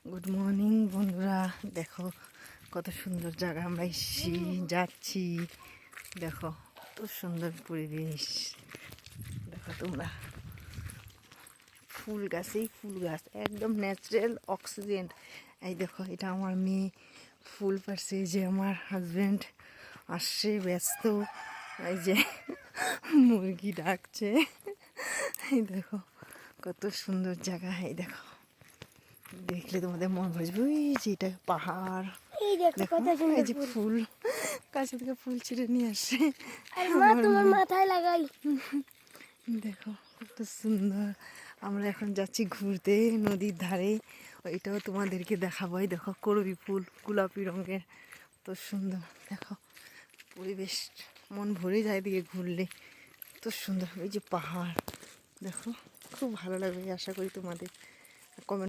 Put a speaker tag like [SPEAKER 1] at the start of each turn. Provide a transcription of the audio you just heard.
[SPEAKER 1] Good morning বন্ধুরা, দেখো কত সুন্দর জায়গা আমরা এসেছি, যাচ্ছি। দেখো কত সুন্দর পরিবেশ। দেখো তোমরা, ফুল গাছেই ফুল গাছ, একদম ন্যাচারাল অক্সিজেন। এই দেখো, এটা আমার মেয়ে ফুল পারছে। এই যে আমার হাজব্যান্ড আসছে ব্যস্ত, এই যে মুরগি ডাকছে। এই দেখো কত সুন্দর জায়গা। এই দেখো, দেখলে তোমাদের মন বুঝবে। ওই যে এটা পাহাড়, দেখো এই যে ফুল, কাছে থেকে ফুল ছিঁড়ে নিয়ে আসে
[SPEAKER 2] তোমার মাথায় লাগাই।
[SPEAKER 1] দেখো কত সুন্দর। আমরা এখন যাচ্ছি ঘুরতে নদীর ধারে। ওইটাও তোমাদেরকে দেখাবো। এই দেখো করবি ফুল, গোলাপি রঙের, কত সুন্দর। দেখো পরিবেশ, মন ভরে যায় দিকে ঘুরলে, কত সুন্দর। ওই যে পাহাড়, দেখো খুব ভালো লাগবে। আশা করি তোমাদের কমেন্ট